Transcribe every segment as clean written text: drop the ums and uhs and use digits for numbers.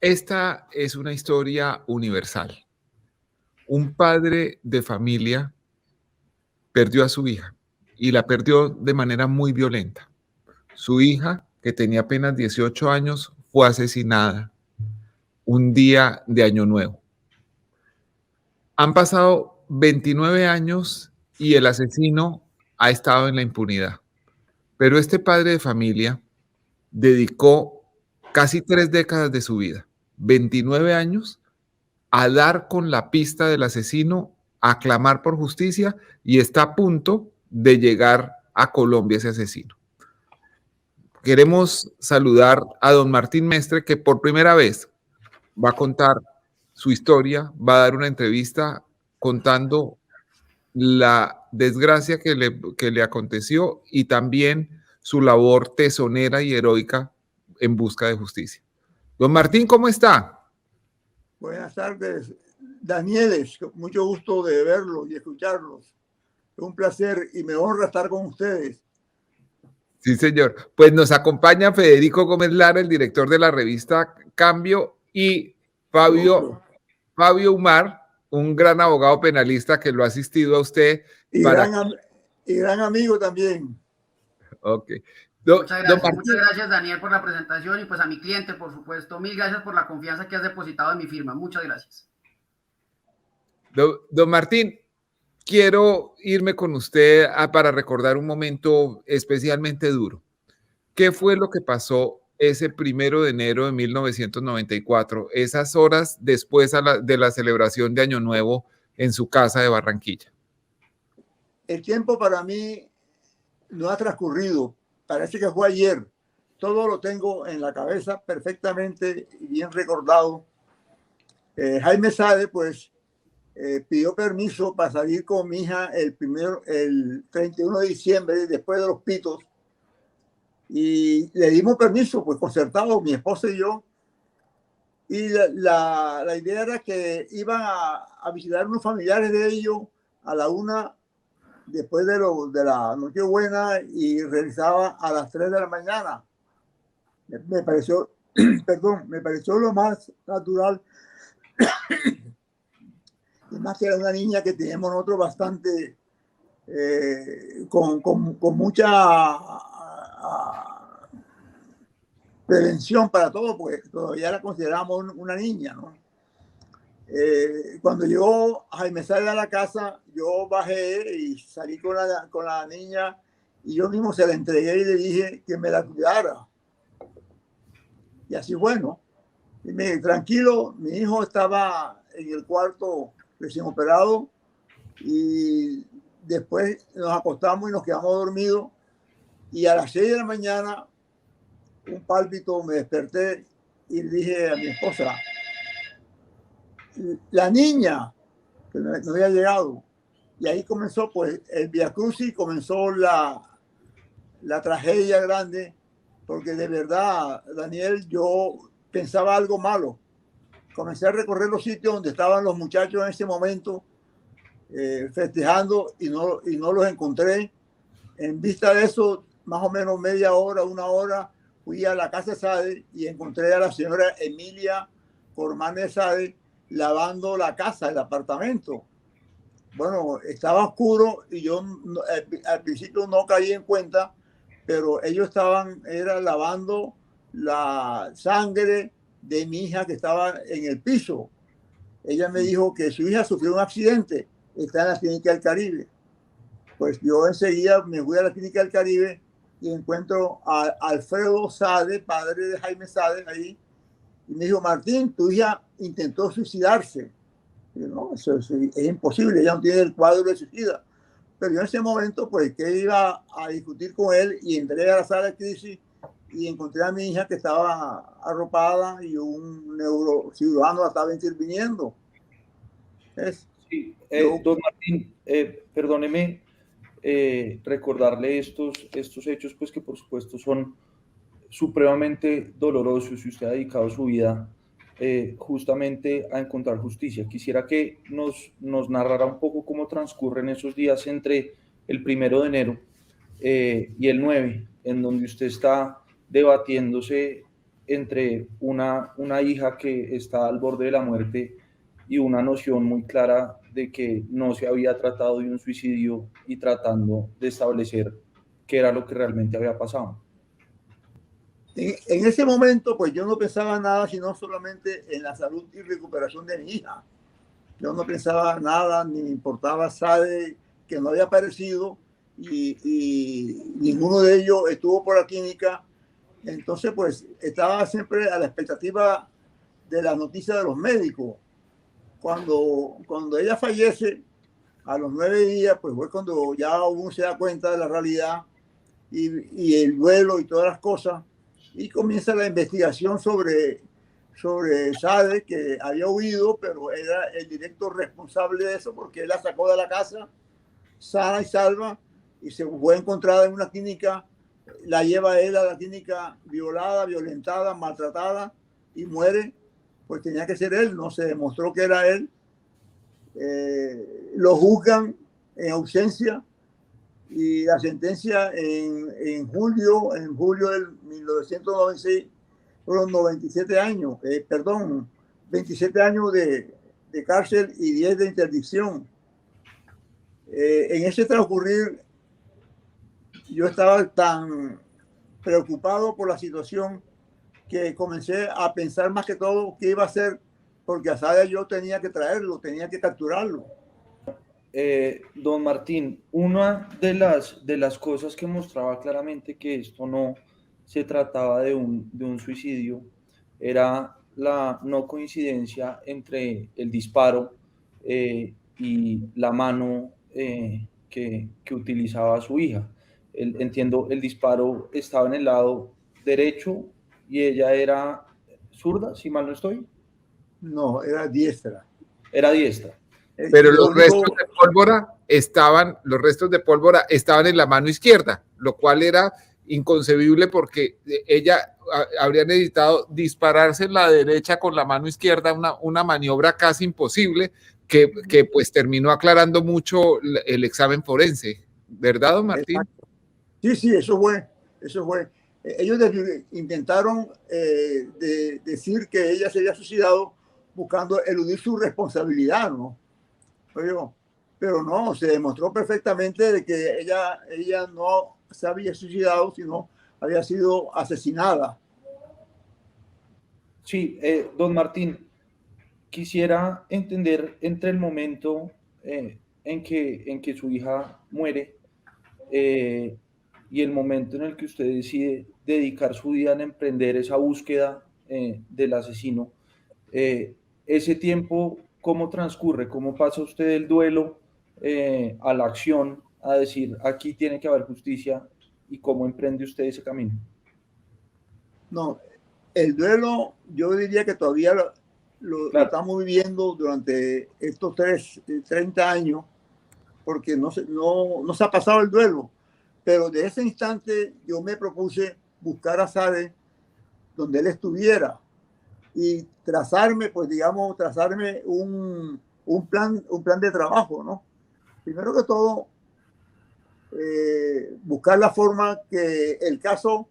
Esta es una historia universal. Un padre de familia perdió a su hija y la perdió de manera muy violenta. Su hija, que tenía apenas 18 años, fue asesinada un día de Año Nuevo. Han pasado 29 años y el asesino ha estado en la impunidad. Pero este padre de familia dedicó casi 3 décadas de su vida, 29 años, a dar con la pista del asesino, a clamar por justicia y está a punto de llegar a Colombia ese asesino. Queremos saludar a don Martín Mestre, que por primera vez va a contar su historia, va a dar una entrevista contando la desgracia que le aconteció y también su labor tesonera y heroica en busca de justicia. Don Martín, ¿cómo está? Buenas tardes, Danieles. Mucho gusto de verlos y escucharlos. Es un placer y me honra estar con ustedes. Sí, señor. Pues nos acompaña Federico Gómez Lara, el director de la revista Cambio, y Fabio Umar, un gran abogado penalista que lo ha asistido a usted. Y gran amigo también. Ok. Muchas gracias, Daniel, por la presentación y pues a mi cliente, por supuesto. Mil gracias por la confianza que has depositado en mi firma. Muchas gracias. Don Martín, quiero irme con usted para recordar un momento especialmente duro. ¿Qué fue lo que pasó ese 1 de enero de 1994, esas horas después de la celebración de Año Nuevo en su casa de Barranquilla? El tiempo para mí no ha transcurrido. Parece que fue ayer. Todo lo tengo en la cabeza perfectamente y bien recordado. Jaime Sade, pues, pidió permiso para salir con mi hija el 31 de diciembre, después de los pitos, y le dimos permiso, pues concertado, mi esposa y yo, y la idea era que iban a visitar unos familiares de ellos a la 1 después de la Nochebuena y regresaba a las 3 de la mañana. Me pareció, perdón, me pareció lo más natural. Además que era una niña que teníamos nosotros bastante, con mucha prevención para todo, porque todavía la consideramos una niña, ¿no? Cuando llegó Jaime Sade a la casa, yo bajé y salí con la niña y yo mismo se la entregué y le dije que me la cuidara. Y así bueno. Y me dije, tranquilo, mi hijo estaba en el cuarto recién operado y después nos acostamos y nos quedamos dormidos y a las 6 de la mañana un pálpito, me desperté y le dije a mi esposa, la niña, que no había llegado. Y ahí comenzó pues el Via Crucis, comenzó la tragedia grande, porque de verdad, Daniel, yo pensaba algo malo. Comencé a recorrer los sitios donde estaban los muchachos en ese momento, festejando y no los encontré. En vista de eso, más o menos media hora, 1 hora, fui a la casa de Sade y encontré a la señora Emilia Cormanes Sade lavando la casa, el apartamento. Bueno, estaba oscuro y yo al principio no caí en cuenta, pero ellos era lavando la sangre de mi hija que estaba en el piso. Ella me dijo que su hija sufrió un accidente, está en la Clínica del Caribe. Pues yo enseguida me fui a la Clínica del Caribe y encuentro a Alfredo Sade, padre de Jaime Sade, ahí, y me dijo, Martín, tu hija intentó suicidarse. Y yo, no, eso es imposible, ella no tiene el cuadro de suicida. Pero yo en ese momento, pues, que iba a discutir con él y entré a la sala de crisis y encontré a mi hija que estaba arropada y un neurocirujano la estaba interviniendo. Sí, don Martín, perdóneme recordarle estos hechos, pues que por supuesto son supremamente dolorosos y usted ha dedicado su vida justamente a encontrar justicia. Quisiera que nos narrara un poco cómo transcurren esos días entre el 1 de enero y el 9, en donde usted está debatiéndose entre una hija que está al borde de la muerte y una noción muy clara de que no se había tratado de un suicidio y tratando de establecer qué era lo que realmente había pasado? En ese momento, pues yo no pensaba nada, sino solamente en la salud y recuperación de mi hija. Yo no pensaba nada, ni me importaba Sade, que no había aparecido, y ninguno de ellos estuvo por la clínica. Entonces, pues estaba siempre a la expectativa de la noticia de los médicos. Cuando ella fallece, a los 9 días, pues fue cuando ya uno se da cuenta de la realidad y el duelo y todas las cosas, y comienza la investigación sobre Sade, que había huido, pero era el directo responsable de eso, porque él la sacó de la casa sana y salva, y se fue encontrada en una clínica, la lleva él a la clínica violada, violentada, maltratada, y muere. Pues tenía que ser él, no se demostró que era él. Lo juzgan en ausencia, y la sentencia en julio del 1996 fueron 97 años, 27 años de cárcel y 10 de interdicción. En ese transcurrir, yo estaba tan preocupado por la situación que comencé a pensar más que todo qué iba a hacer, porque a Sade yo tenía que traerlo, tenía que capturarlo. Don Martín, una de las cosas que mostraba claramente que esto no se trataba de un suicidio era la no coincidencia entre el disparo y la mano que utilizaba su hija. Entiendo, el disparo estaba en el lado derecho y ella era zurda, si mal no estoy. No, era diestra. Era diestra. Pero los restos de pólvora estaban en la mano izquierda, lo cual era inconcebible porque ella habría necesitado dispararse en la derecha con la mano izquierda, una maniobra casi imposible que pues terminó aclarando mucho el examen forense, ¿verdad, don Martín? Exacto. Sí, eso fue. Ellos intentaron decir que ella se había suicidado buscando eludir su responsabilidad, ¿no? Pero no, se demostró perfectamente de que ella no se había suicidado, sino había sido asesinada. Sí, don Martín, quisiera entender entre el momento en que su hija muere y el momento en el que usted decide dedicar su vida en emprender esa búsqueda del asesino, ese tiempo, ¿cómo transcurre? ¿Cómo pasa usted del duelo a la acción, a decir, aquí tiene que haber justicia, y cómo emprende usted ese camino? No, el duelo yo diría que todavía lo estamos viviendo durante estos 30 años, porque no se ha pasado el duelo. Pero de ese instante yo me propuse buscar a Sade donde él estuviera y trazarme un plan de trabajo, ¿no? Primero que todo, buscar la forma que el caso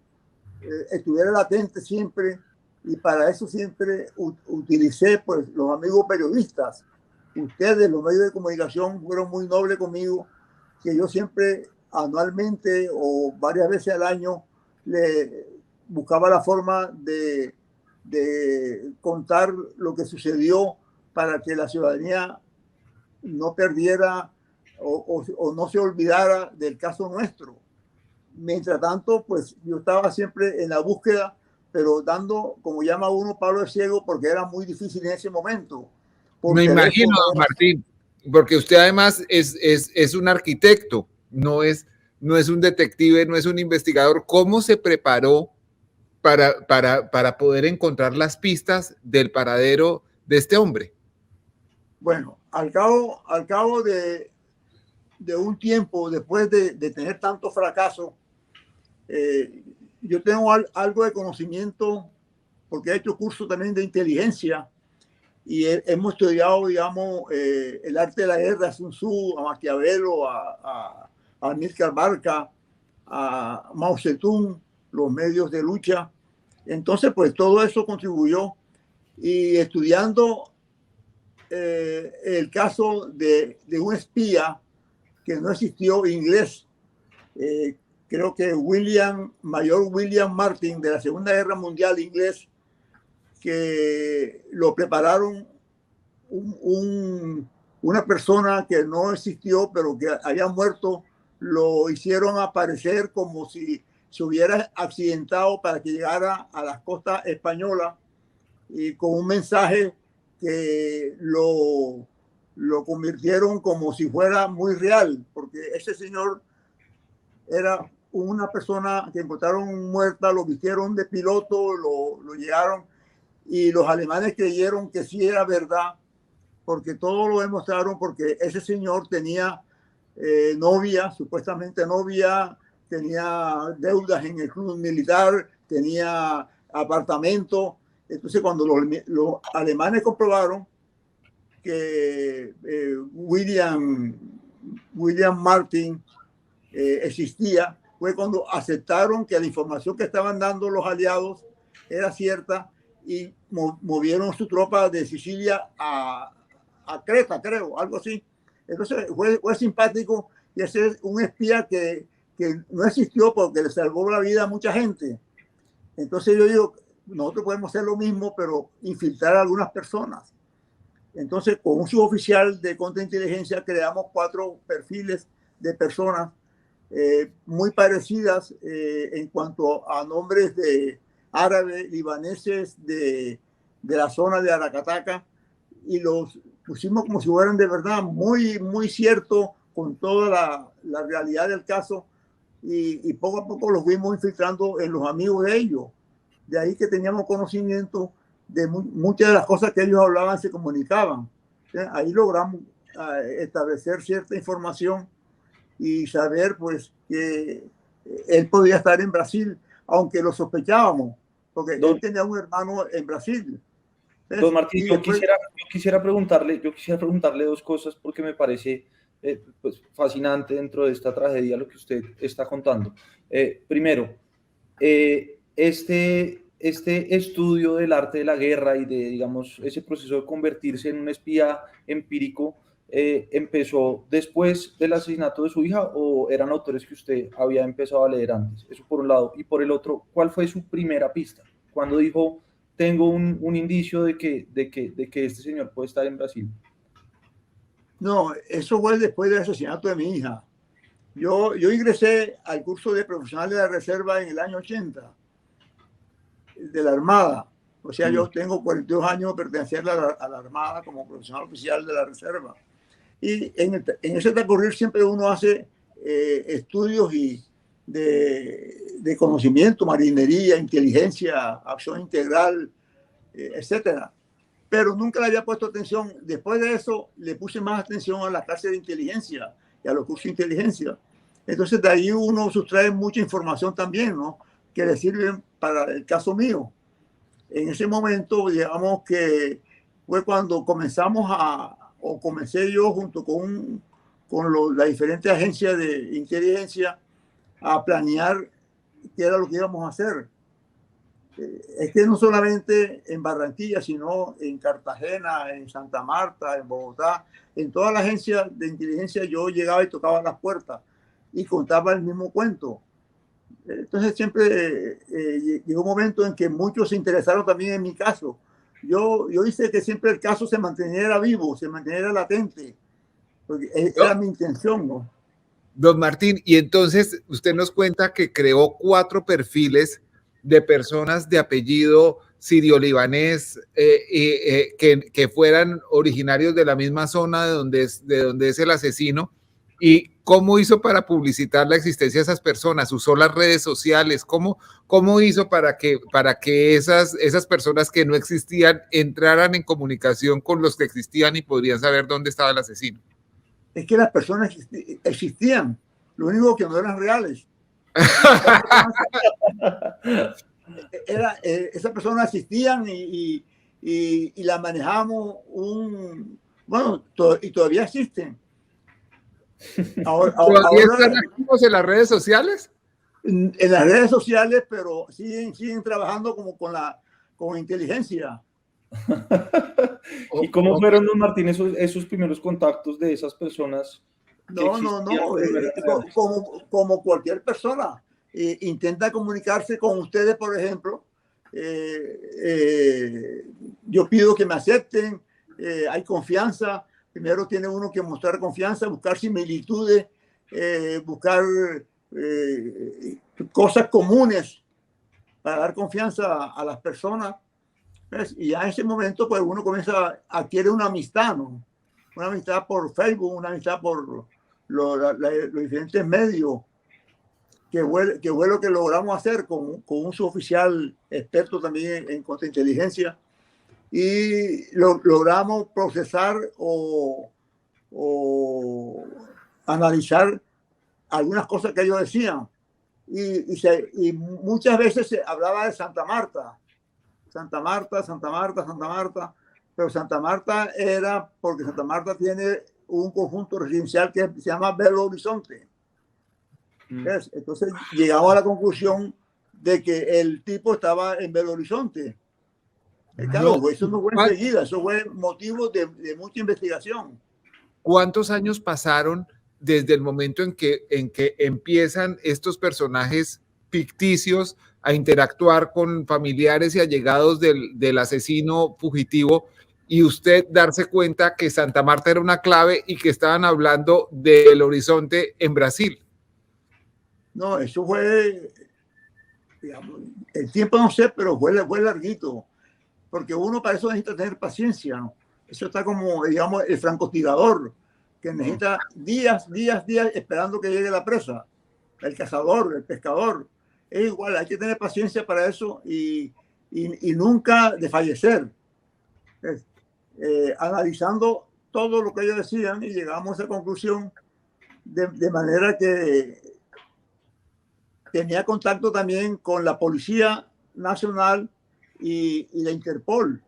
estuviera latente siempre, y para eso siempre utilicé pues los amigos periodistas. Ustedes, los medios de comunicación, fueron muy nobles conmigo, que yo siempre anualmente o varias veces al año le buscaba la forma de contar lo que sucedió para que la ciudadanía no perdiera o no se olvidara del caso nuestro. Mientras tanto, pues yo estaba siempre en la búsqueda, pero dando, como llama uno, palo de ciego, porque era muy difícil en ese momento. Me imagino, don Martín, porque usted además es un arquitecto, no es un detective, no es un investigador. ¿Cómo se preparó para poder encontrar las pistas del paradero de este hombre? Bueno, al cabo de un tiempo, después de tener tanto fracaso, yo tengo algo de conocimiento, porque he hecho cursos también de inteligencia, y hemos estudiado, digamos, el arte de la guerra, a Sun Tzu, a Maquiavelo, a Amílcar Barca, a Mao Zedong, los medios de lucha. Entonces, pues todo eso contribuyó. Y estudiando el caso de un espía que no existió, inglés, creo que Mayor William Martin, de la Segunda Guerra Mundial, inglés, que lo prepararon una persona que no existió, pero que había muerto, lo hicieron aparecer como si se hubiera accidentado para que llegara a las costas españolas, y con un mensaje que lo convirtieron como si fuera muy real, porque ese señor era una persona que encontraron muerta, lo vistieron de piloto, lo llegaron, y los alemanes creyeron que sí era verdad, porque todo lo demostraron, porque ese señor tenía novia, supuestamente novia, tenía deudas en el club militar, tenía apartamento. Entonces, cuando los alemanes comprobaron que William Martin existía, fue cuando aceptaron que la información que estaban dando los aliados era cierta, y movieron su tropa de Sicilia a Creta, creo, algo así. Entonces fue simpático, y ese es un espía que no existió, porque le salvó la vida a mucha gente. Entonces yo digo, nosotros podemos hacer lo mismo, pero infiltrar a algunas personas. Entonces, con un suboficial de contrainteligencia creamos 4 perfiles de personas muy parecidas en cuanto a nombres de árabes, libaneses, de la zona de Aracataca, y los pusimos como si fueran de verdad, muy, muy cierto, con toda la realidad del caso, y poco a poco los fuimos infiltrando en los amigos de ellos. De ahí que teníamos conocimiento de muchas de las cosas que ellos hablaban, se comunicaban. Ahí logramos establecer cierta información y saber, pues, que él podía estar en Brasil, aunque lo sospechábamos, porque él tenía un hermano en Brasil. Don Martín, yo quisiera preguntarle 2 cosas, porque me parece pues, fascinante dentro de esta tragedia lo que usted está contando. Primero, este estudio del arte de la guerra y de, digamos, ese proceso de convertirse en un espía empírico, ¿empezó después del asesinato de su hija, o eran autores que usted había empezado a leer antes? Eso por un lado. Y por el otro, ¿cuál fue su primera pista? ¿Cuándo dijo, tengo un indicio de que este señor puede estar en Brasil? No, eso fue después del asesinato de mi hija. Yo ingresé al curso de profesional de la reserva en el año 80, de la Armada. O sea, yo tengo 42 años de pertenecer a la Armada como profesional oficial de la reserva. Y en ese transcurrir siempre uno hace estudios de conocimiento, marinería, inteligencia, acción integral, etcétera. Pero nunca le había puesto atención. Después de eso le puse más atención a la clase de inteligencia y a los cursos de inteligencia. Entonces de ahí uno sustrae mucha información también, ¿no?, que le sirven para el caso mío. En ese momento, digamos que fue cuando comencé yo junto con las diferentes agencias de inteligencia a planear qué era lo que íbamos a hacer. Es que no solamente en Barranquilla, sino en Cartagena, en Santa Marta, en Bogotá, en todas las agencias de inteligencia yo llegaba y tocaba las puertas y contaba el mismo cuento. Entonces siempre llegó un momento en que muchos se interesaron también en mi caso. Yo hice que siempre el caso se manteniera vivo, se manteniera latente, porque era mi intención, ¿no? Don Martín, y entonces usted nos cuenta que creó 4 perfiles de personas de apellido sirio-libanés que fueran originarios de la misma zona de donde es el asesino. ¿Y cómo hizo para publicitar la existencia de esas personas? ¿Usó las redes sociales? ¿Cómo hizo para que esas personas que no existían entraran en comunicación con los que existían y podrían saber dónde estaba el asesino? Es que las personas existían, lo único que no eran reales. Esas personas existían y las manejamos y todavía existen. ¿Todavía están activos en las redes sociales? en las redes sociales, pero siguen trabajando como con inteligencia. ¿Y cómo fueron, don Martín, esos primeros contactos de esas personas? No, como cualquier persona. Intenta comunicarse con ustedes, por ejemplo. Yo pido que me acepten, hay confianza. Primero tiene uno que mostrar confianza, buscar similitudes, buscar cosas comunes para dar confianza a las personas. ¿Ves? Y ya en ese momento pues uno comienza a adquirir una amistad, ¿no? Una amistad por Facebook, una amistad por los diferentes medios, que fue lo que logramos hacer con un suboficial experto también en contrainteligencia, y logramos procesar o analizar algunas cosas que ellos decían, y muchas veces se hablaba de Santa Marta, pero Santa Marta era porque Santa Marta tiene un conjunto residencial que se llama Belo Horizonte. Entonces llegamos a la conclusión de que el tipo estaba en Belo Horizonte. Claro, eso no fue enseguida, eso fue motivo de mucha investigación. ¿Cuántos años pasaron desde el momento en que empiezan estos personajes ficticios a interactuar con familiares y allegados del asesino fugitivo, y usted darse cuenta que Santa Marta era una clave y que estaban hablando del Horizonte en Brasil? No, eso fue, digamos, el tiempo no sé, pero fue larguito, porque uno para eso necesita tener paciencia, ¿no? Eso está como, digamos, el francotirador, que necesita días esperando que llegue la presa, el cazador, el pescador. Es igual, hay que tener paciencia para eso y nunca desfallecer. Analizando todo lo que ellos decían, y llegamos a esa conclusión de manera que tenía contacto también con la Policía Nacional y la Interpol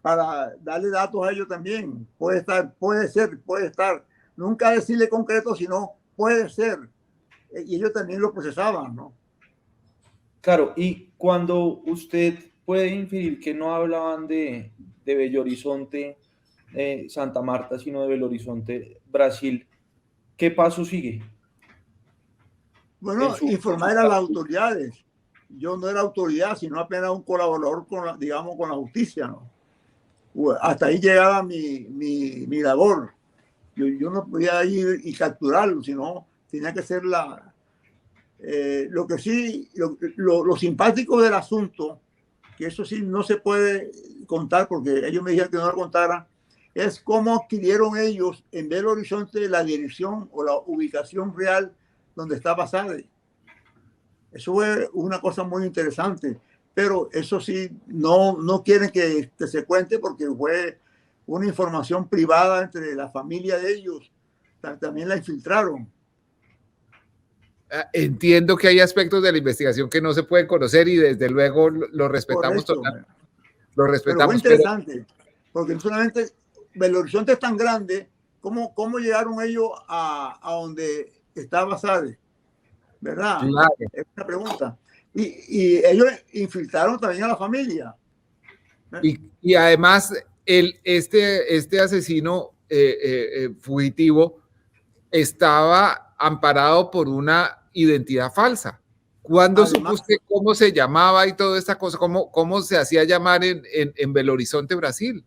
para darle datos a ellos también. Puede estar, puede ser, puede estar. Nunca decirle concreto, sino puede ser. Y ellos también lo procesaban, ¿no? Claro, y cuando usted puede inferir que no hablaban de Belo Horizonte, Santa Marta, sino de Belo Horizonte, Brasil, ¿qué paso sigue? Bueno, informar a las autoridades. Yo no era autoridad, sino apenas un colaborador con la justicia, ¿no? Hasta ahí llegaba mi labor. Yo no podía ir y capturarlo, sino tenía que ser lo que sí, lo simpático del asunto, que eso sí no se puede contar porque ellos me dijeron que no lo contara, es cómo adquirieron ellos en Belo Horizonte la dirección o la ubicación real donde estaba Sade. Eso fue una cosa muy interesante, pero eso sí, no quieren que se cuente porque fue una información privada entre la familia de ellos. También la infiltraron. Entiendo que hay aspectos de la investigación que no se pueden conocer y desde luego lo respetamos totalmente. Lo respetamos. Pero fue interesante, porque no solamente Belo Horizonte es tan grande, ¿cómo llegaron ellos a donde estaba Sade? ¿Verdad? Claro. Es una pregunta. Y ellos infiltraron también a la familia. Y además, este asesino fugitivo estaba amparado por una identidad falsa. ¿Cuándo supo usted cómo se llamaba y toda esta cosa? ¿Cómo se hacía llamar en Belo Horizonte, Brasil?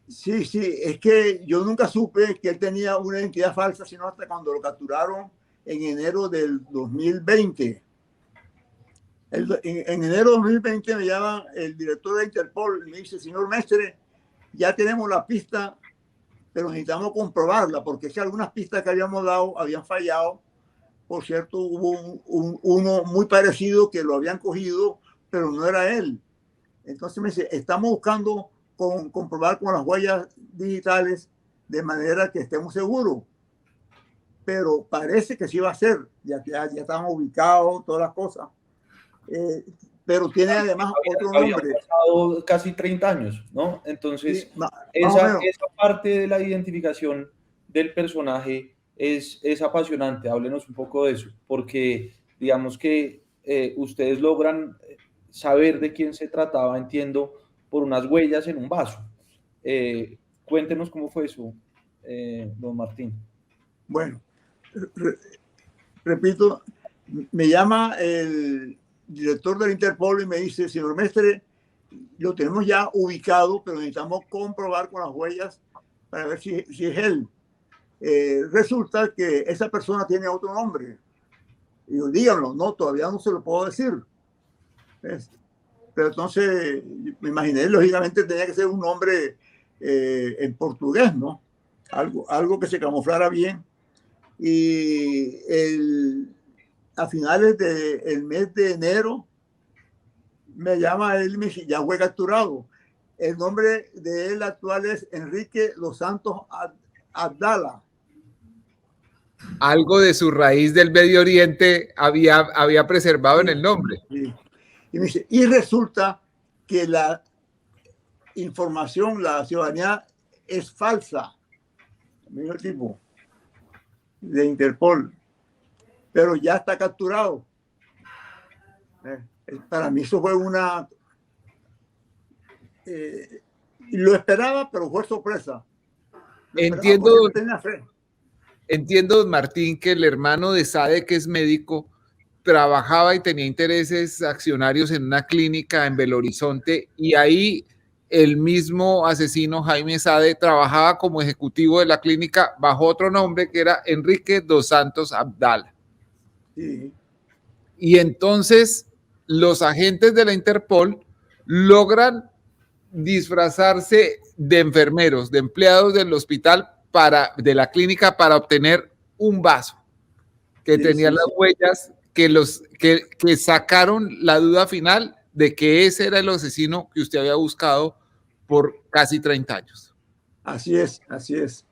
Sí, es que yo nunca supe que él tenía una identidad falsa, sino hasta cuando lo capturaron en enero del 2020. En enero de 2020 me llama el director de Interpol y me dice: señor Mestre, ya tenemos la pista, pero necesitamos comprobarla, porque es que algunas pistas que habíamos dado habían fallado. Por cierto, hubo uno muy parecido que lo habían cogido, pero no era él. Entonces me dice: estamos buscando comprobar con las huellas digitales de manera que estemos seguros. Pero parece que sí va a ser, ya estamos ubicados, todas las cosas. Pero tiene además otro nombre. Habían pasado casi 30 años, ¿no? Entonces, sí, esa parte de la identificación del personaje es apasionante. Háblenos un poco de eso, porque digamos que ustedes logran saber de quién se trataba, entiendo, por unas huellas en un vaso. Cuéntenos cómo fue eso, don Martín. Bueno, repito, me llama el director del Interpol y me dice, señor Mestre, lo tenemos ya ubicado, pero necesitamos comprobar con las huellas para ver si es él. Resulta que esa persona tiene otro nombre. Y yo, díganlo, no, todavía no se lo puedo decir. ¿Ves? Pero entonces me imaginé, lógicamente tenía que ser un nombre en portugués, ¿no? Algo que se camuflara bien. Y a finales del mes de enero me llama él y me dice, ya fue capturado. El nombre de él actual es Enrique Dos Santos Abdala. Algo de su raíz del Medio Oriente había preservado en el nombre. Sí. Y me dice, y resulta que la información, la ciudadanía es falsa. El tipo de Interpol, pero ya está capturado. Para mí eso fue una... lo esperaba, pero fue sorpresa. Entiendo, don Martín, que el hermano de Sade, que es médico, trabajaba y tenía intereses accionarios en una clínica en Belo Horizonte, y ahí el mismo asesino Jaime Sade trabajaba como ejecutivo de la clínica bajo otro nombre que era Enrique Dos Santos Abdala. Sí. Y entonces los agentes de la Interpol logran disfrazarse de enfermeros, de empleados del hospital, de la clínica, para obtener un vaso que tenía las huellas que sacaron la duda final de que ese era el asesino que usted había buscado por casi 30 años. Así es, así es.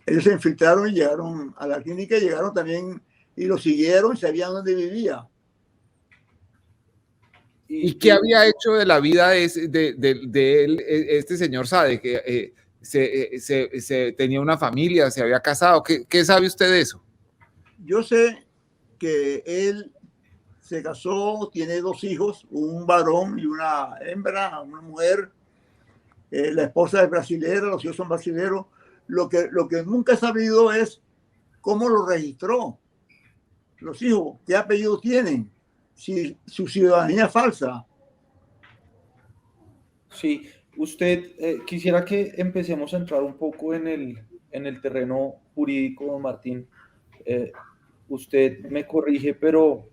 Ellos se infiltraron y llegaron a la clínica, llegaron también y lo siguieron y sabían dónde vivía. ¿Y qué había hecho de la vida de él, este señor Sade? Que tenía una familia, se había casado. ¿Qué sabe usted de eso? Yo sé que él se casó, tiene 2 hijos, un varón y una hembra, una mujer. La esposa es brasilera, los hijos son brasileros. Lo que nunca he sabido es cómo lo registró. Los hijos, ¿qué apellido tienen? Si su ciudadanía es falsa. Sí, usted quisiera que empecemos a entrar un poco en el terreno jurídico, don Martín. Usted me corrige, pero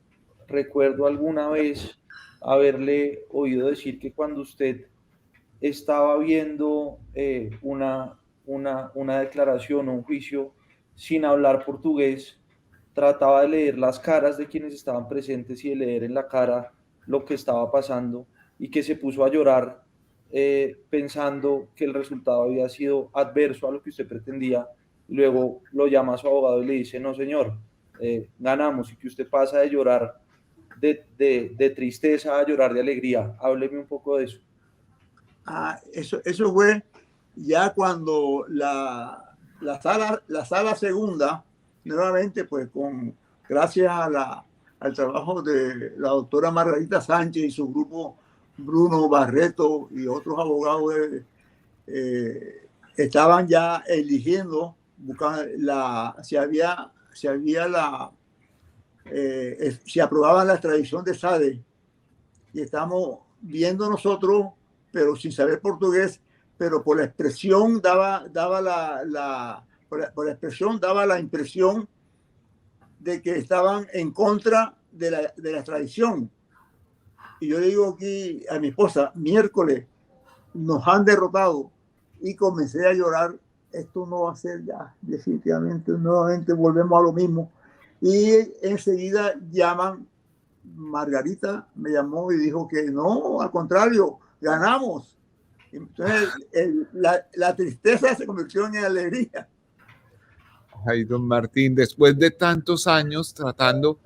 recuerdo alguna vez haberle oído decir que cuando usted estaba viendo una declaración o un juicio sin hablar portugués, trataba de leer las caras de quienes estaban presentes y de leer en la cara lo que estaba pasando, y que se puso a llorar pensando que el resultado había sido adverso a lo que usted pretendía. Luego lo llama a su abogado y le dice, no señor, ganamos, y que usted pasa de llorar de tristeza a llorar de alegría. Hábleme un poco de eso. Eso fue ya cuando la sala segunda, nuevamente, pues gracias al trabajo de la doctora Margarita Sánchez y su grupo, Bruno Barreto y otros abogados, estaban ya eligiendo, buscando si aprobaban la extradición de Sade, y estamos viendo nosotros, pero sin saber portugués, pero por la expresión daba la impresión de que estaban en contra de la extradición. Y yo le digo aquí a mi esposa, miércoles nos han derrotado, y comencé a llorar. Esto no va a ser ya, definitivamente, nuevamente volvemos a lo mismo. Y enseguida Margarita me llamó y dijo que no, al contrario, ganamos. Entonces la tristeza se convirtió en alegría. Ay, don Martín, después de tantos años tratando,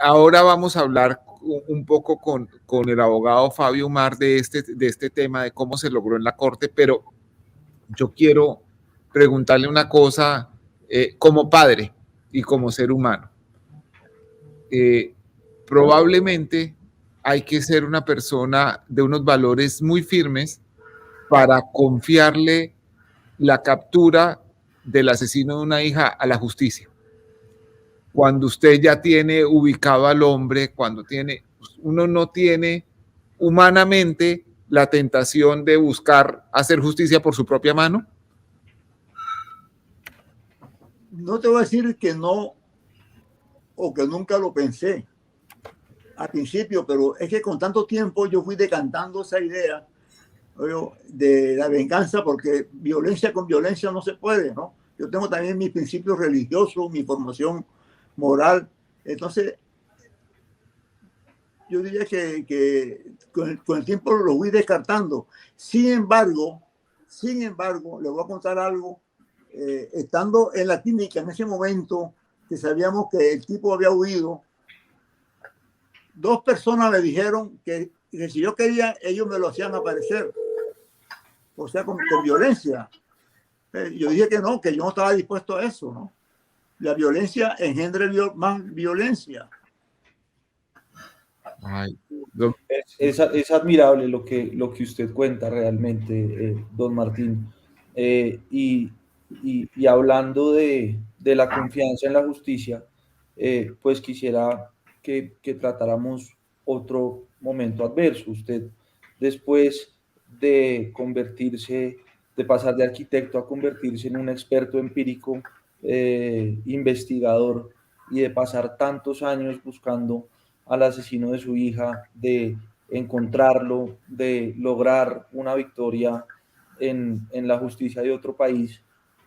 ahora vamos a hablar un poco con el abogado Fabio Umar de este tema, de cómo se logró en la corte, pero yo quiero preguntarle una cosa como padre y como ser humano. probablemente hay que ser una persona de unos valores muy firmes para confiarle la captura del asesino de una hija a la justicia. Cuando usted ya tiene ubicado al hombre, uno no tiene humanamente la tentación de buscar hacer justicia por su propia mano. No te voy a decir que no o que nunca lo pensé al principio, pero es que con tanto tiempo yo fui decantando esa idea de la venganza, porque violencia con violencia no se puede, ¿no? Yo tengo también mis principios religiosos, mi formación moral. Entonces, yo diría que con el tiempo lo fui descartando. Sin embargo, le voy a contar algo. Estando en la clínica en ese momento, que sabíamos que el tipo había huido, 2 personas me dijeron que si yo quería, ellos me lo hacían aparecer. O sea, con violencia. Yo dije que no, que yo no estaba dispuesto a eso, ¿no? La violencia engendra más violencia. Ay, es admirable lo que usted cuenta realmente, don Martín. Y hablando de la confianza en la justicia, pues quisiera que tratáramos otro momento adverso. Usted, después de pasar de arquitecto a convertirse en un experto empírico, investigador, y de pasar tantos años buscando al asesino de su hija, de encontrarlo, de lograr una victoria en la justicia de otro país,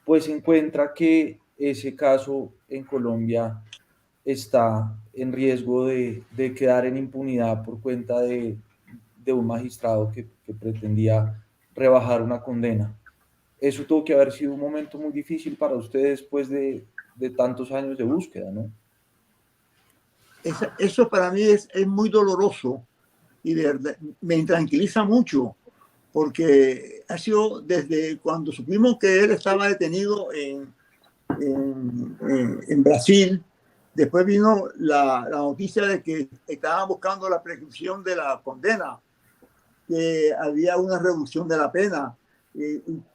pues encuentra que ese caso en Colombia está en riesgo de quedar en impunidad por cuenta de un magistrado que pretendía rebajar una condena. Eso tuvo que haber sido un momento muy difícil para ustedes después de tantos años de búsqueda, ¿no? Eso para mí es muy doloroso y de verdad me intranquiliza mucho, porque ha sido desde cuando supimos que él estaba detenido en Brasil. Después vino la noticia de que estaban buscando la prescripción de la condena, que había una reducción de la pena.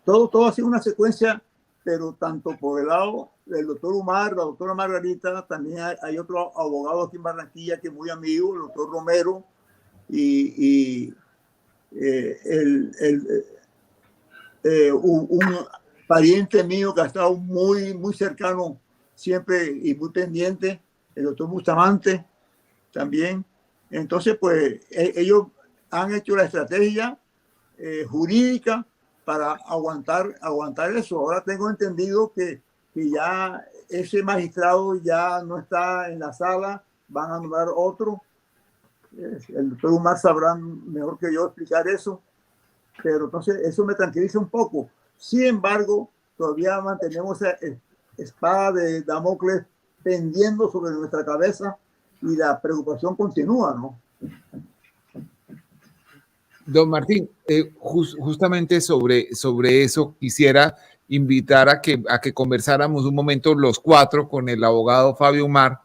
Todo ha sido una secuencia, pero tanto por el lado del doctor Umar, la doctora Margarita, también hay otro abogado aquí en Barranquilla que es muy amigo, el doctor Romero, un pariente mío que ha estado muy, muy cercano siempre y muy pendiente, el doctor Bustamante también. Entonces, pues ellos han hecho la estrategia jurídica para aguantar eso. Ahora tengo entendido que ya ese magistrado ya no está en la sala, van a nombrar otro. El doctor Umar sabrá mejor que yo explicar eso, pero entonces eso me tranquiliza un poco. Sin embargo, todavía mantenemos esa espada de Damocles pendiendo sobre nuestra cabeza y la preocupación continúa, ¿no? Don Martín, justamente sobre eso quisiera invitar a que conversáramos un momento los 4 con el abogado Fabio Umar,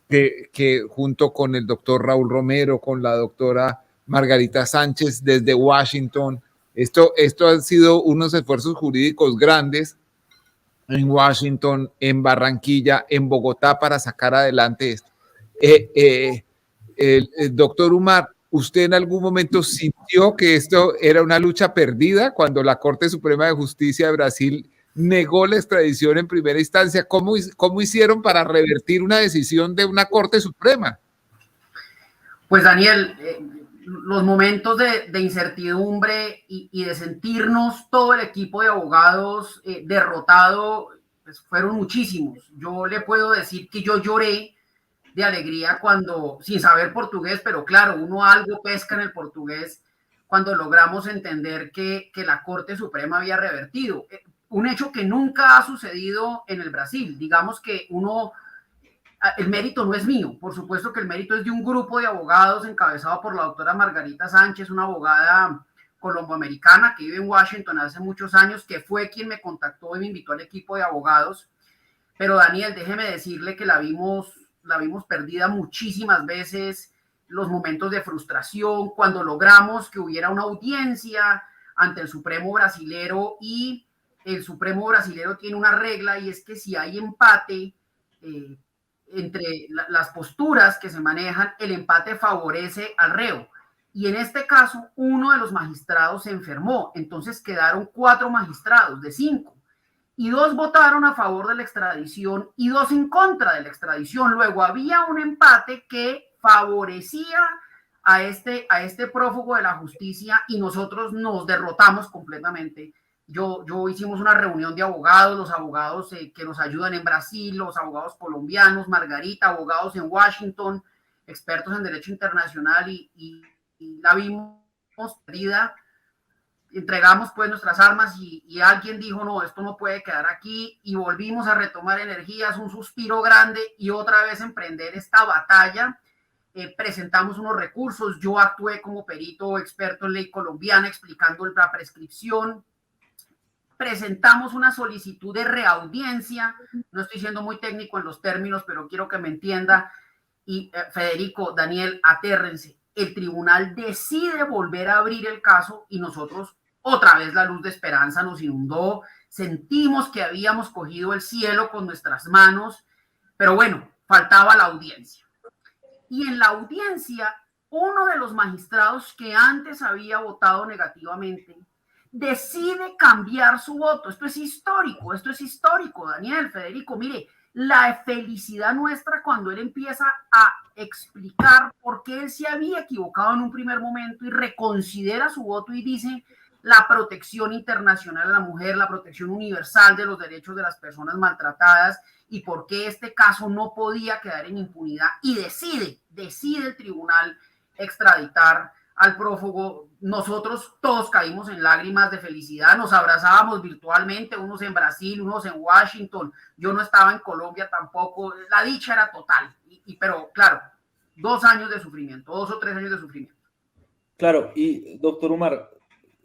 que junto con el doctor Raúl Romero, con la doctora Margarita Sánchez desde Washington, esto han sido unos esfuerzos jurídicos grandes en Washington, en Barranquilla, en Bogotá para sacar adelante esto. El doctor Umar, ¿usted en algún momento sintió que esto era una lucha perdida cuando la Corte Suprema de Justicia de Brasil negó la extradición en primera instancia? ¿Cómo hicieron para revertir una decisión de una Corte Suprema? Pues Daniel, los momentos de incertidumbre y de sentirnos todo el equipo de abogados derrotado, pues fueron muchísimos. Yo le puedo decir que yo lloré de alegría cuando, sin saber portugués, pero claro, uno algo pesca en el portugués, cuando logramos entender que la Corte Suprema había revertido. Un hecho que nunca ha sucedido en el Brasil. Digamos que el mérito no es mío, por supuesto que el mérito es de un grupo de abogados encabezado por la doctora Margarita Sánchez, una abogada colomboamericana que vive en Washington hace muchos años, que fue quien me contactó y me invitó al equipo de abogados. Pero Daniel, déjeme decirle que la vimos la vimos perdida muchísimas veces, los momentos de frustración, cuando logramos que hubiera una audiencia ante el Supremo brasilero, y el Supremo brasilero tiene una regla, y es que si hay empate entre las posturas que se manejan, el empate favorece al reo. Y en este caso, uno de los magistrados se enfermó, entonces quedaron 4 magistrados de 5, y 2 votaron a favor de la extradición y 2 en contra de la extradición. Luego había un empate que favorecía a este prófugo de la justicia, y nosotros nos derrotamos completamente. Yo hicimos una reunión de abogados, los abogados que nos ayudan en Brasil, los abogados colombianos, Margarita, abogados en Washington, expertos en derecho internacional, y la vimos perdida. Entregamos pues nuestras armas, y alguien dijo, no, esto no puede quedar aquí, y volvimos a retomar energías, un suspiro grande, y otra vez emprender esta batalla. Presentamos unos recursos, yo actué como perito experto en ley colombiana explicando la prescripción, presentamos una solicitud de reaudiencia, no estoy siendo muy técnico en los términos, pero quiero que me entienda, y Federico, Daniel, atérrense, el tribunal decide volver a abrir el caso, y nosotros otra vez la luz de esperanza nos inundó, sentimos que habíamos cogido el cielo con nuestras manos, pero bueno, faltaba la audiencia. Y en la audiencia, uno de los magistrados que antes había votado negativamente decide cambiar su voto. Esto es histórico, Daniel, Federico. Mire, la felicidad nuestra cuando él empieza a explicar por qué él se había equivocado en un primer momento y reconsidera su voto y dice la protección internacional a la mujer, la protección universal de los derechos de las personas maltratadas, y por qué este caso no podía quedar en impunidad, y decide el tribunal extraditar al prófugo. Nosotros todos caímos en lágrimas de felicidad, nos abrazábamos virtualmente, unos en Brasil, unos en Washington, yo no estaba en Colombia tampoco, la dicha era total, pero claro, 2 años de sufrimiento, 2 o 3 años de sufrimiento. Claro, y doctor Umar,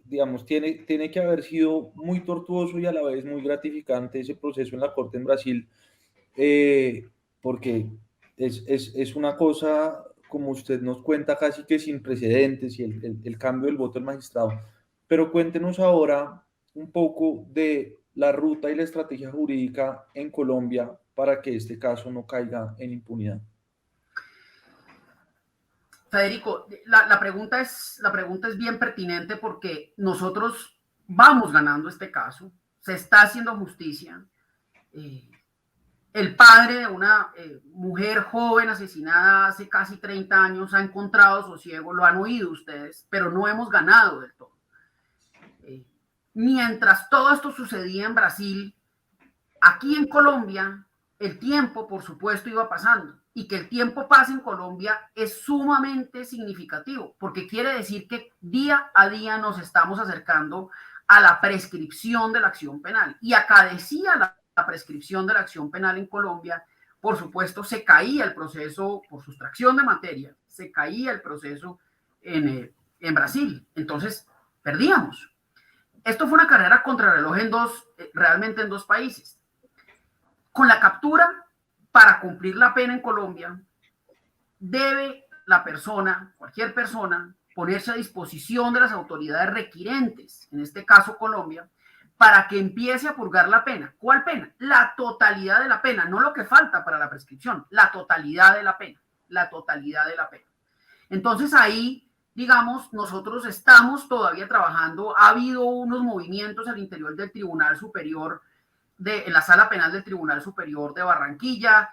digamos, tiene que haber sido muy tortuoso y a la vez muy gratificante ese proceso en la Corte en Brasil, porque es una cosa, como usted nos cuenta, casi que sin precedentes, y el cambio del voto del magistrado. Pero cuéntenos ahora un poco de la ruta y la estrategia jurídica en Colombia para que este caso no caiga en impunidad. Federico, la pregunta es bien pertinente, porque nosotros vamos ganando este caso, se está haciendo justicia. El padre de una mujer joven asesinada hace casi 30 años ha encontrado sosiego, lo han oído ustedes, pero no hemos ganado del todo. Mientras todo esto sucedía en Brasil, aquí en Colombia, el tiempo, por supuesto, iba pasando. Y que el tiempo pase en Colombia es sumamente significativo, porque quiere decir que día a día nos estamos acercando a la prescripción de la acción penal. Y acá decía la prescripción de la acción penal en Colombia, por supuesto, se caía el proceso por sustracción de materia, se caía el proceso en Brasil. Entonces, perdíamos. Esto fue una carrera contrarreloj realmente en 2 países. Con la captura, para cumplir la pena en Colombia, debe la persona, cualquier persona, ponerse a disposición de las autoridades requirentes, en este caso Colombia, para que empiece a purgar la pena. ¿Cuál pena? La totalidad de la pena, no lo que falta para la prescripción, la totalidad de la pena, la totalidad de la pena. Entonces ahí, digamos, nosotros estamos todavía trabajando, ha habido unos movimientos al interior del Tribunal Superior, en la Sala Penal del Tribunal Superior de Barranquilla,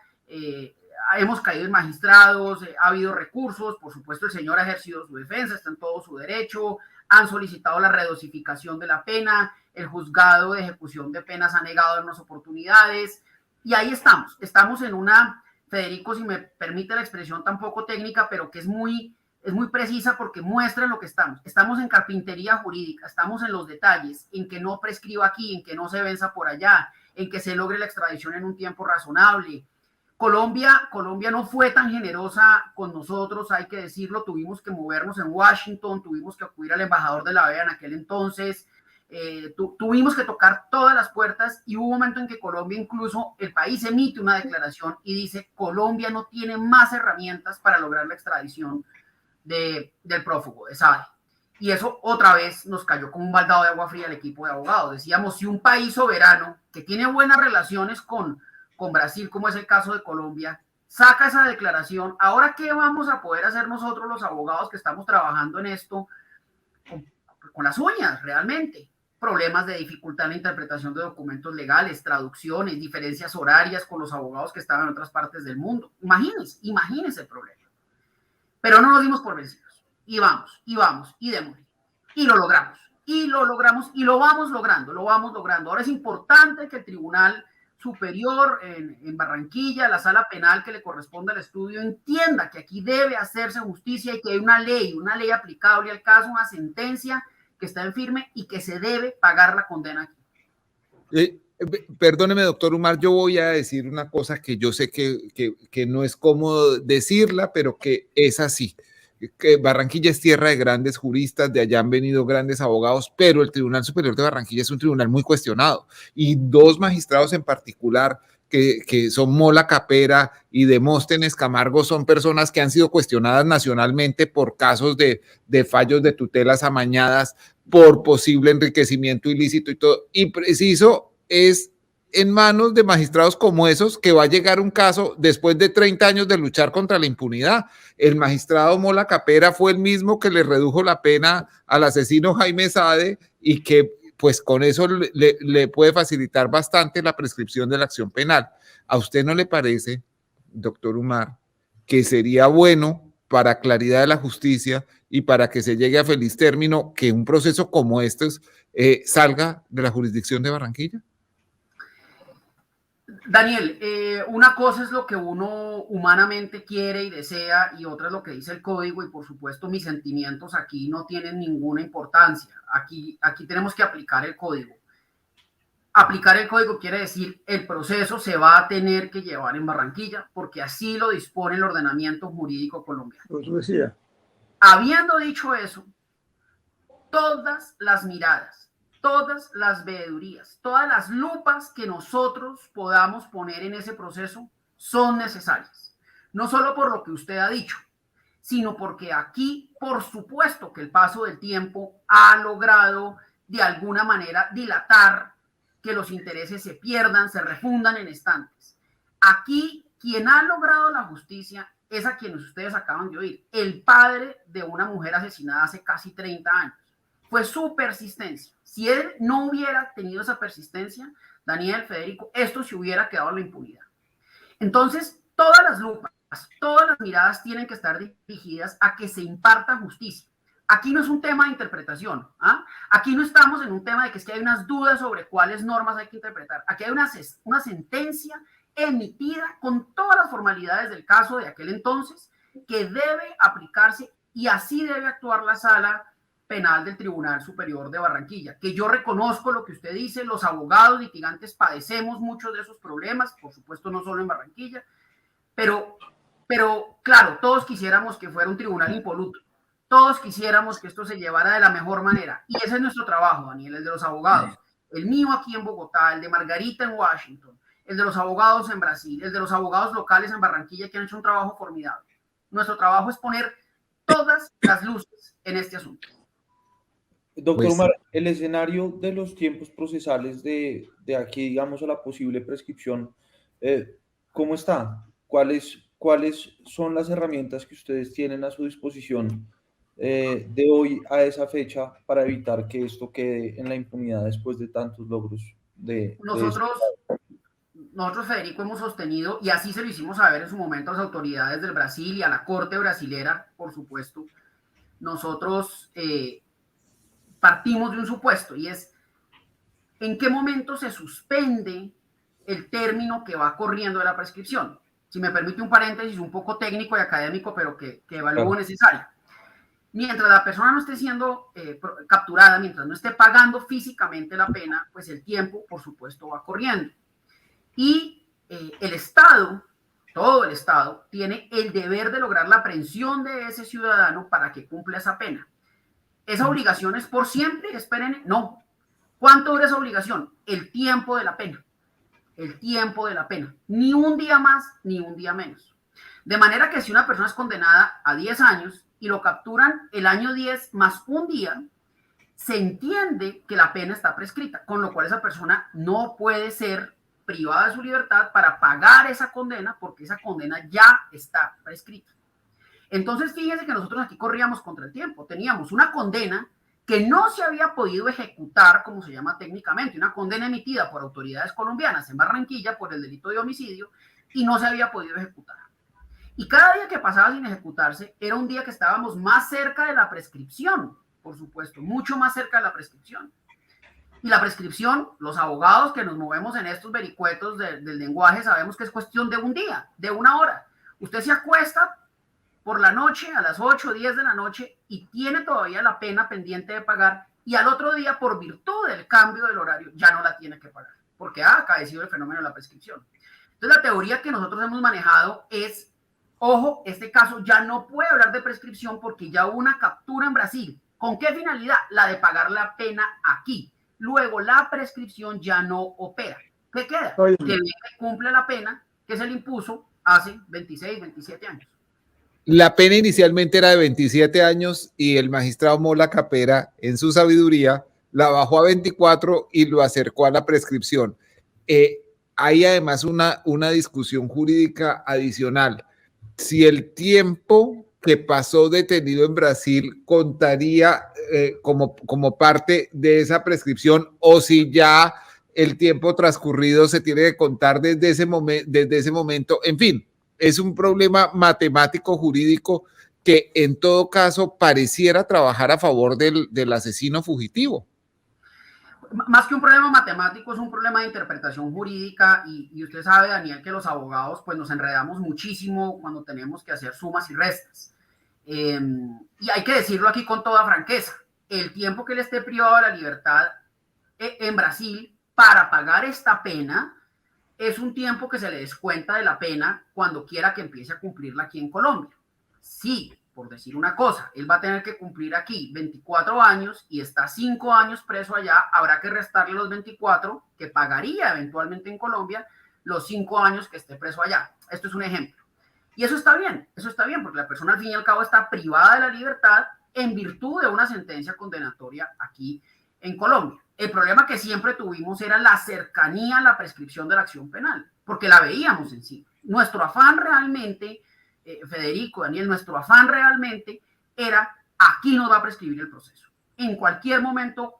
hemos caído en magistrados, ha habido recursos, por supuesto el señor ha ejercido su defensa, está en todo su derecho, han solicitado la redosificación de la pena, el juzgado de ejecución de penas ha negado darnos oportunidades, y ahí estamos en una, Federico, si me permite la expresión tan poco técnica, pero que es muy precisa, porque muestra lo que estamos en carpintería jurídica, estamos en los detalles, en que no prescriba aquí, en que no se venza por allá, en que se logre la extradición en un tiempo razonable. Colombia no fue tan generosa con nosotros, hay que decirlo, tuvimos que movernos en Washington, tuvimos que acudir al embajador de la OEA en aquel entonces, tuvimos que tocar todas las puertas y hubo un momento en que Colombia, incluso el país emite una declaración y dice: Colombia no tiene más herramientas para lograr la extradición del prófugo, de Saade. Y eso otra vez nos cayó como un baldado de agua fría al equipo de abogados. Decíamos, si un país soberano que tiene buenas relaciones con Brasil, como es el caso de Colombia, saca esa declaración, ¿ahora qué vamos a poder hacer nosotros los abogados que estamos trabajando en esto con las uñas realmente? Problemas de dificultad en la interpretación de documentos legales, traducciones, diferencias horarias con los abogados que estaban en otras partes del mundo. Imagínense el problema. Pero no nos dimos por vencidos. Y vamos, y démosle. Y lo logramos, y lo vamos logrando. Ahora es importante que el Tribunal Superior en Barranquilla, la sala penal que le corresponde al estudio, entienda que aquí debe hacerse justicia y que hay una ley aplicable al caso, una sentencia que está en firme y que se debe pagar la condena aquí. Perdóneme, doctor Umar, yo voy a decir una cosa que yo sé que no es cómodo decirla, pero que es así. Que Barranquilla es tierra de grandes juristas, de allá han venido grandes abogados, pero el Tribunal Superior de Barranquilla es un tribunal muy cuestionado y dos magistrados en particular que son Mola Capera y Demóstenes Camargo son personas que han sido cuestionadas nacionalmente por casos de fallos de tutelas amañadas, por posible enriquecimiento ilícito y todo, y preciso es en manos de magistrados como esos que va a llegar un caso después de 30 años de luchar contra la impunidad. El magistrado Mola Capera fue el mismo que le redujo la pena al asesino Jaime Saade y que pues con eso le puede facilitar bastante la prescripción de la acción penal. ¿A usted no le parece, doctor Umar, que sería bueno para claridad de la justicia y para que se llegue a feliz término que un proceso como este salga de la jurisdicción de Barranquilla? Daniel, una cosa es lo que uno humanamente quiere y desea y otra es lo que dice el código y por supuesto mis sentimientos aquí no tienen ninguna importancia. Aquí tenemos que aplicar el código. Aplicar el código quiere decir el proceso se va a tener que llevar en Barranquilla porque así lo dispone el ordenamiento jurídico colombiano. Habiendo dicho eso, todas las miradas, todas las veedurías, todas las lupas que nosotros podamos poner en ese proceso son necesarias. No solo por lo que usted ha dicho, sino porque aquí, por supuesto que el paso del tiempo ha logrado de alguna manera dilatar que los intereses se pierdan, se refundan en estantes. Aquí, quien ha logrado la justicia es a quienes ustedes acaban de oír, el padre de una mujer asesinada hace casi 30 años. Fue su persistencia. Si él no hubiera tenido esa persistencia, Daniel, Federico, esto se hubiera quedado en la impunidad. Entonces, todas las lupas, todas las miradas tienen que estar dirigidas a que se imparta justicia. Aquí no es un tema de interpretación. Aquí no estamos en un tema de que es que hay unas dudas sobre cuáles normas hay que interpretar. Aquí hay una sentencia emitida con todas las formalidades del caso de aquel entonces que debe aplicarse y así debe actuar la sala penal del Tribunal Superior de Barranquilla, que yo reconozco lo que usted dice, los abogados litigantes padecemos muchos de esos problemas, por supuesto no solo en Barranquilla, pero claro, todos quisiéramos que fuera un tribunal impoluto, todos quisiéramos que esto se llevara de la mejor manera, y ese es nuestro trabajo, Daniel, el de los abogados, el mío aquí en Bogotá, el de Margarita en Washington, el de los abogados en Brasil, el de los abogados locales en Barranquilla que han hecho un trabajo formidable. Nuestro trabajo es poner todas las luces en este asunto. Doctor Umar, el escenario de los tiempos procesales de aquí, digamos, a la posible prescripción, ¿cómo está? ¿Cuáles son las herramientas que ustedes tienen a su disposición de hoy a esa fecha para evitar que esto quede en la impunidad después de tantos logros Nosotros, Federico, hemos sostenido, y así se lo hicimos saber en su momento a las autoridades del Brasil y a la Corte brasilera, por supuesto, nosotros partimos de un supuesto y es ¿en qué momento se suspende el término que va corriendo de la prescripción? Si me permite un paréntesis un poco técnico y académico, pero que evalúo necesario. Mientras la persona no esté siendo capturada, mientras no esté pagando físicamente la pena, pues el tiempo, por supuesto, va corriendo. Y el Estado, todo el Estado, tiene el deber de lograr la aprehensión de ese ciudadano para que cumpla esa pena. ¿Esa obligación es por siempre? Esperen, no. ¿Cuánto dura esa obligación? El tiempo de la pena. El tiempo de la pena. Ni un día más, ni un día menos. De manera que si una persona es condenada a 10 años y lo capturan el año 10 más un día, se entiende que la pena está prescrita, con lo cual esa persona no puede ser privada de su libertad para pagar esa condena, porque esa condena ya está prescrita. Entonces, fíjense que nosotros aquí corríamos contra el tiempo. Teníamos una condena que no se había podido ejecutar, como se llama técnicamente, una condena emitida por autoridades colombianas en Barranquilla por el delito de homicidio, y no se había podido ejecutar. Y cada día que pasaba sin ejecutarse era un día que estábamos más cerca de la prescripción, por supuesto, mucho más cerca de la prescripción. Y la prescripción, los abogados que nos movemos en estos vericuetos del lenguaje sabemos que es cuestión de un día, de una hora. Usted se acuesta por la noche, a las 8 o 10 de la noche, y tiene todavía la pena pendiente de pagar, y al otro día, por virtud del cambio del horario, ya no la tiene que pagar, porque ha acaecido el fenómeno de la prescripción. Entonces, la teoría que nosotros hemos manejado es, ojo, este caso ya no puede hablar de prescripción porque ya hubo una captura en Brasil. ¿Con qué finalidad? La de pagar la pena aquí. Luego, la prescripción ya no opera. ¿Qué queda? Que cumple la pena que se le impuso hace 26, 27 años. La pena inicialmente era de 27 años y el magistrado Mola Capera, en su sabiduría, la bajó a 24 y lo acercó a la prescripción. Hay además una discusión jurídica adicional. Si el tiempo que pasó detenido en Brasil contaría como parte de esa prescripción, o si ya el tiempo transcurrido se tiene que contar desde ese momento. En fin, es un problema matemático jurídico que en todo caso pareciera trabajar a favor del asesino fugitivo. Más que un problema matemático, es un problema de interpretación jurídica, y usted sabe, Daniel, que los abogados pues nos enredamos muchísimo cuando tenemos que hacer sumas y restas. Y hay que decirlo aquí con toda franqueza, el tiempo que él esté privado de la libertad en Brasil para pagar esta pena es un tiempo que se le descuenta de la pena cuando quiera que empiece a cumplirla aquí en Colombia. Sí, por decir una cosa, él va a tener que cumplir aquí 24 años y está 5 años preso allá, habrá que restarle los 24 que pagaría eventualmente en Colombia, los 5 años que esté preso allá. Esto es un ejemplo. Y eso está bien, porque la persona al fin y al cabo está privada de la libertad en virtud de una sentencia condenatoria aquí en Colombia. El problema que siempre tuvimos era la cercanía a la prescripción de la acción penal, porque la veíamos encima. Nuestro afán realmente, Federico, Daniel, nuestro afán realmente era, aquí nos va a prescribir el proceso. En cualquier momento,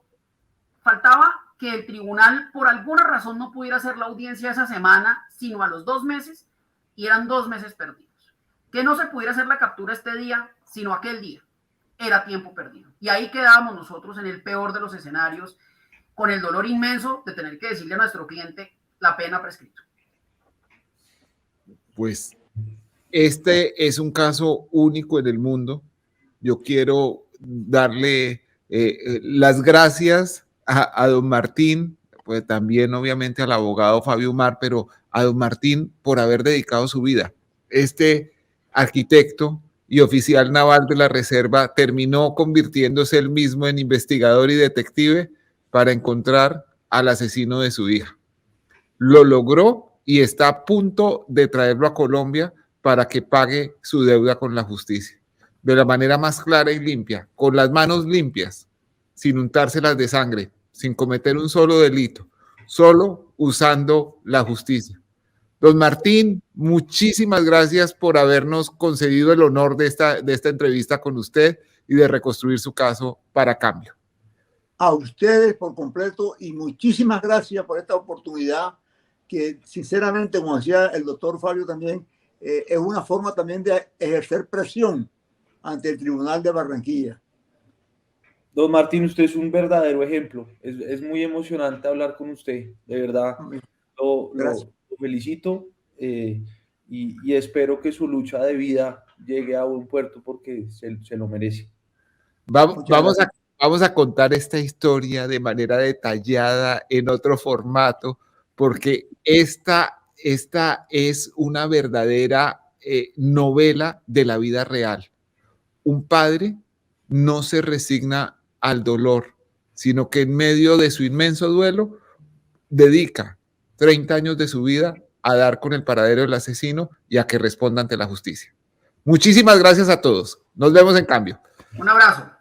faltaba que el tribunal por alguna razón no pudiera hacer la audiencia esa semana, sino a los 2 meses, y eran 2 meses perdidos. Que no se pudiera hacer la captura este día, sino aquel día. Era tiempo perdido. Y ahí quedábamos nosotros en el peor de los escenarios, con el dolor inmenso de tener que decirle a nuestro cliente la pena prescrita. Pues este es un caso único en el mundo. Yo quiero darle las gracias a don Martín, pues también obviamente al abogado Fabio Umar, pero a don Martín por haber dedicado su vida. Este arquitecto y oficial naval de la Reserva terminó convirtiéndose él mismo en investigador y detective para encontrar al asesino de su hija. Lo logró y está a punto de traerlo a Colombia para que pague su deuda con la justicia, de la manera más clara y limpia, con las manos limpias, sin untárselas de sangre, sin cometer un solo delito, solo usando la justicia. Don Martín, muchísimas gracias por habernos concedido el honor de esta entrevista con usted y de reconstruir su caso para Cambio. A ustedes por completo y muchísimas gracias por esta oportunidad que sinceramente, como decía el doctor Fabio también, es una forma también de ejercer presión ante el Tribunal de Barranquilla. Don Martín, usted es un verdadero ejemplo. Es muy emocionante hablar con usted, de verdad. Lo felicito y espero que su lucha de vida llegue a buen puerto porque se lo merece. Vamos a contar esta historia de manera detallada en otro formato, porque esta es una verdadera novela de la vida real. Un padre no se resigna al dolor, sino que en medio de su inmenso duelo dedica 30 años de su vida a dar con el paradero del asesino y a que responda ante la justicia. Muchísimas gracias a todos. Nos vemos en cambio. Un abrazo.